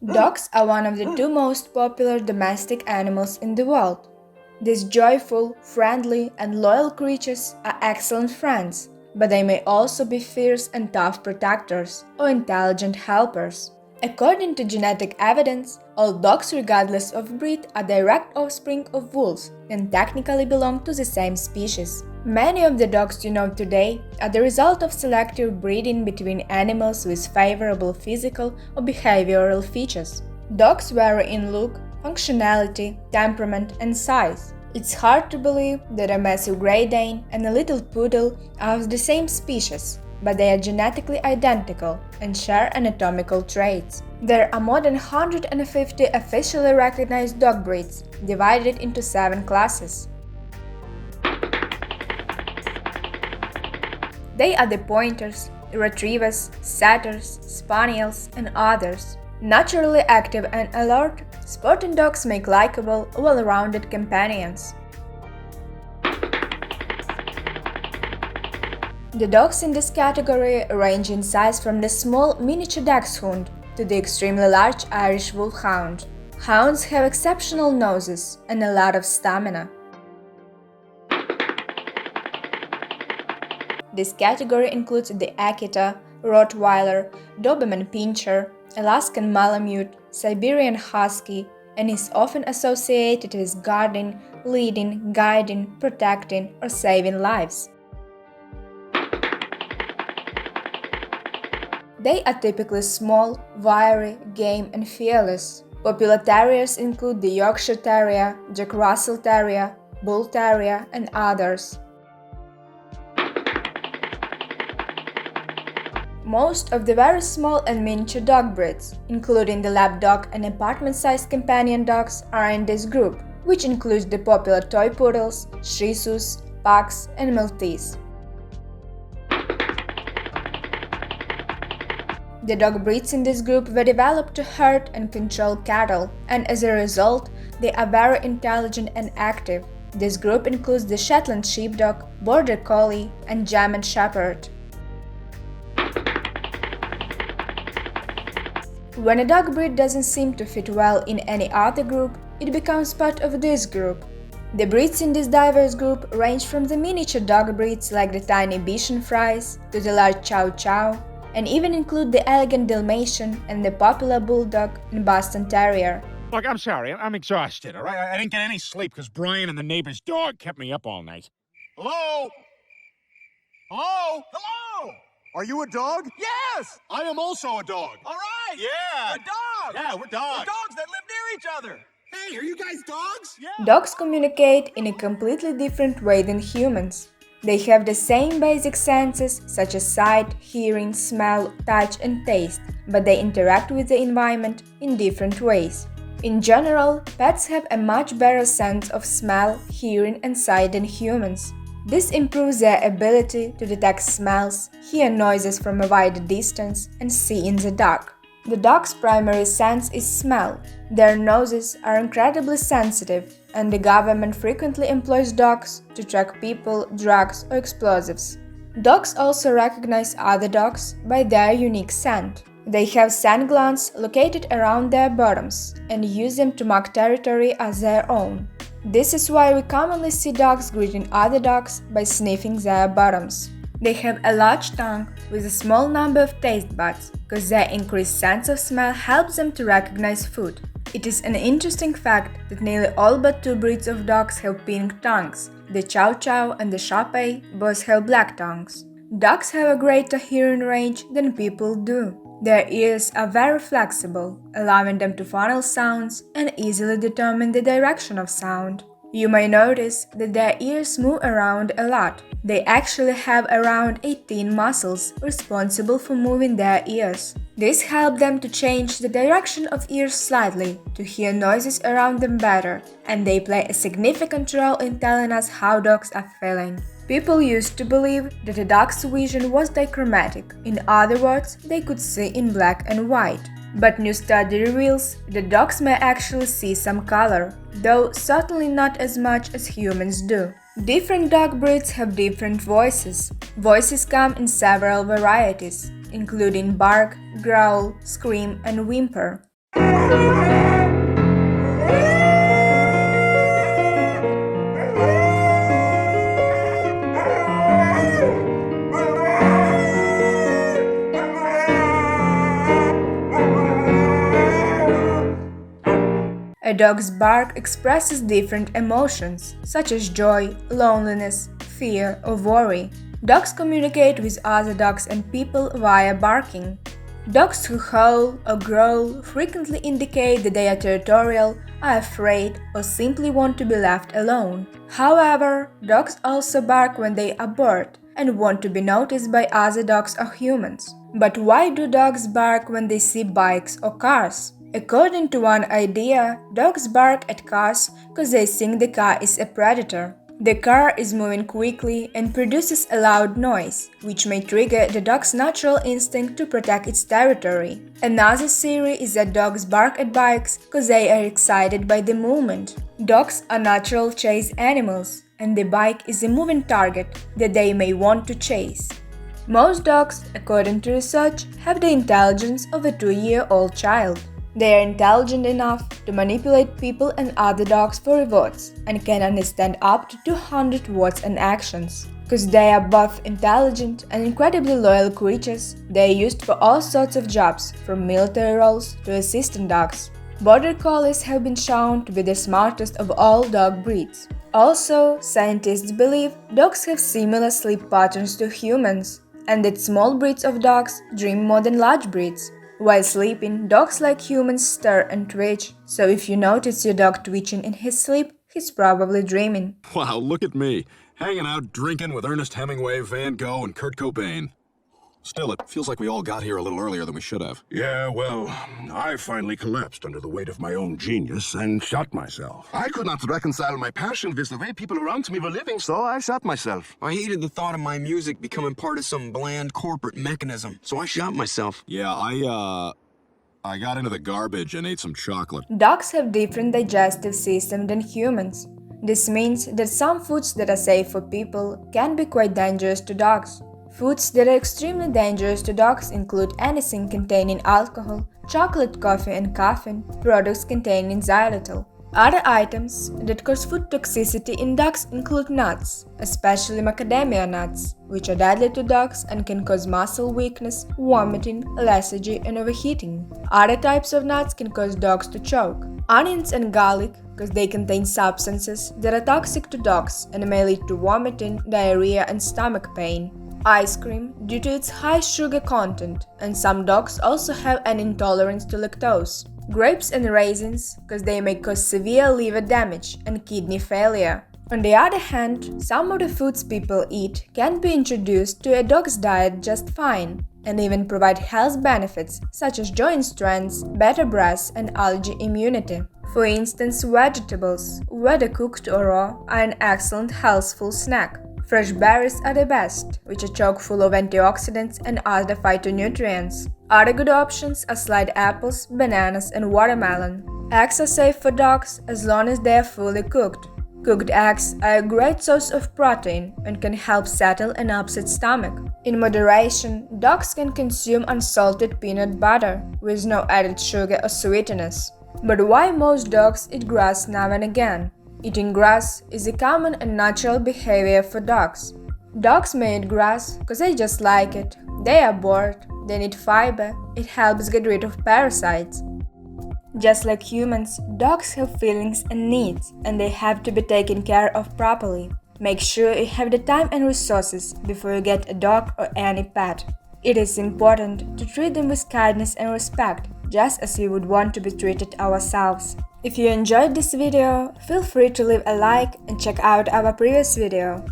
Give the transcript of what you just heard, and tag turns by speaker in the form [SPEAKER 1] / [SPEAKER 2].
[SPEAKER 1] Dogs are one of the two most popular domestic animals in the world. These joyful, friendly, and loyal creatures are excellent friends, but they may also be fierce and tough protectors or intelligent helpers. According to genetic evidence, all dogs, regardless of breed, are direct offspring of wolves and technically belong to the same species. Many of the dogs you know today are the result of selective breeding between animals with favorable physical or behavioral features. Dogs vary in look, functionality, temperament, and size. It's hard to believe that a massive Great Dane and a little poodle are of the same species, but they are genetically identical and share anatomical traits. There are more than 150 officially recognized dog breeds, divided into 7 classes. They are the pointers, retrievers, setters, spaniels, and others. Naturally active and alert, sporting dogs make likable, well-rounded companions. The dogs in this category range in size from the small miniature dachshund to the extremely large Irish wolfhound. Hounds have exceptional noses and a lot of stamina. This category includes the Akita, Rottweiler, Doberman Pinscher, Alaskan Malamute, Siberian Husky, and is often associated with guarding, leading, guiding, protecting, or saving lives. They are typically small, wiry, game, and fearless. Popular terriers include the Yorkshire Terrier, Jack Russell Terrier, Bull Terrier, and others. Most of the very small and miniature dog breeds, including the lap dog and apartment-sized companion dogs, are in this group, which includes the popular toy poodles, Shih Tzus, Pugs, and Maltese. The dog breeds in this group were developed to herd and control cattle, and as a result, they are very intelligent and active. This group includes the Shetland Sheepdog, Border Collie, and German Shepherd. When a dog breed doesn't seem to fit well in any other group, it becomes part of this group. The breeds in this diverse group range from the miniature dog breeds like the tiny Bichon Frise to the large Chow Chow, and even include the elegant Dalmatian and the popular Bulldog and Boston Terrier.
[SPEAKER 2] Look, I'm sorry. I'm exhausted, all right? I didn't get any sleep because Brian and the neighbor's dog kept me up all night.
[SPEAKER 3] Hello? Hello? Hello? Are you a dog? Yes! I am also a dog. All right! Yeah! We're dogs! Yeah, we're dogs. We're dogs that live near each other. Hey, are you guys dogs? Yeah.
[SPEAKER 1] Dogs communicate in a completely different way than humans. They have the same basic senses such as sight, hearing, smell, touch, and taste, but they interact with the environment in different ways. In general, pets have a much better sense of smell, hearing, and sight than humans. This improves their ability to detect smells, hear noises from a wider distance, and see in the dark. The dog's primary sense is smell. Their noses are incredibly sensitive, and the government frequently employs dogs to track people, drugs, or explosives. Dogs also recognize other dogs by their unique scent. They have scent glands located around their bottoms and use them to mark territory as their own. This is why we commonly see dogs greeting other dogs by sniffing their bottoms. They have a large tongue with a small number of taste buds, because their increased sense of smell helps them to recognize food. It is an interesting fact that nearly all but 2 breeds of dogs have pink tongues. The Chow Chow and the Shapey both have black tongues. Dogs have a greater hearing range than people do. Their ears are very flexible, allowing them to funnel sounds and easily determine the direction of sound. You may notice that their ears move around a lot. They actually have around 18 muscles responsible for moving their ears. This helps them to change the direction of ears slightly to hear noises around them better, and they play a significant role in telling us how dogs are feeling. People used to believe that a dog's vision was dichromatic. In other words, they could see in black and white. But new study reveals that dogs may actually see some color, though certainly not as much as humans do. Different dog breeds have different voices. Voices come in several varieties, including bark, growl, scream, and whimper. A dog's bark expresses different emotions, such as joy, loneliness, fear, or worry. Dogs communicate with other dogs and people via barking. Dogs who howl or growl frequently indicate that they are territorial, are afraid, or simply want to be left alone. However, dogs also bark when they are bored and want to be noticed by other dogs or humans. But why do dogs bark when they see bikes or cars? According to one idea, dogs bark at cars because they think the car is a predator. The car is moving quickly and produces a loud noise, which may trigger the dog's natural instinct to protect its territory. Another theory is that dogs bark at bikes because they are excited by the movement. Dogs are natural chase animals, and the bike is a moving target that they may want to chase. Most dogs, according to research, have the intelligence of a 2-year-old child. They are intelligent enough to manipulate people and other dogs for rewards and can understand up to 200 words and actions. Because they are both intelligent and incredibly loyal creatures, they are used for all sorts of jobs, from military roles to assistant dogs. Border collies have been shown to be the smartest of all dog breeds. Also, scientists believe dogs have similar sleep patterns to humans, and that small breeds of dogs dream more than large breeds. While sleeping, dogs like humans stir and twitch, so if you notice your dog twitching in his sleep, he's probably dreaming.
[SPEAKER 3] Wow, look at me, hanging out drinking with Ernest Hemingway, Van Gogh, and Kurt Cobain. Still, it feels like we all got here a little earlier than we should have.
[SPEAKER 2] Yeah, well, I finally collapsed under the weight of my own genius and shot myself.
[SPEAKER 3] I could not reconcile my passion with the way people around me were living, so I shot myself.
[SPEAKER 4] I hated the thought of my music becoming part of some bland corporate mechanism, so I shot myself.
[SPEAKER 3] Yeah, I got into the garbage and ate some chocolate.
[SPEAKER 1] Dogs have different digestive systems than humans. This means that some foods that are safe for people can be quite dangerous to dogs. Foods that are extremely dangerous to dogs include anything containing alcohol, chocolate, coffee and caffeine, products containing xylitol. Other items that cause food toxicity in dogs include nuts, especially macadamia nuts, which are deadly to dogs and can cause muscle weakness, vomiting, lethargy and overheating. Other types of nuts can cause dogs to choke. Onions and garlic, because they contain substances that are toxic to dogs and may lead to vomiting, diarrhea and stomach pain. Ice cream, due to its high sugar content, and some dogs also have an intolerance to lactose. Grapes and raisins, because they may cause severe liver damage and kidney failure. On the other hand, some of the foods people eat can be introduced to a dog's diet just fine, and even provide health benefits such as joint strength, better breath, and allergy immunity. For instance, vegetables, whether cooked or raw, are an excellent healthful snack. Fresh berries are the best, which are chock full of antioxidants and other phytonutrients. Other good options are sliced apples, bananas, and watermelon. Eggs are safe for dogs as long as they are fully cooked. Cooked eggs are a great source of protein and can help settle an upset stomach. In moderation, dogs can consume unsalted peanut butter with no added sugar or sweeteners. But why most dogs eat grass now and again? Eating grass is a common and natural behavior for dogs. Dogs may eat grass because they just like it. They are bored, they need fiber, it helps get rid of parasites. Just like humans, dogs have feelings and needs, and they have to be taken care of properly. Make sure you have the time and resources before you get a dog or any pet. It is important to treat them with kindness and respect, just as we would want to be treated ourselves. If you enjoyed this video, feel free to leave a like and check out our previous video.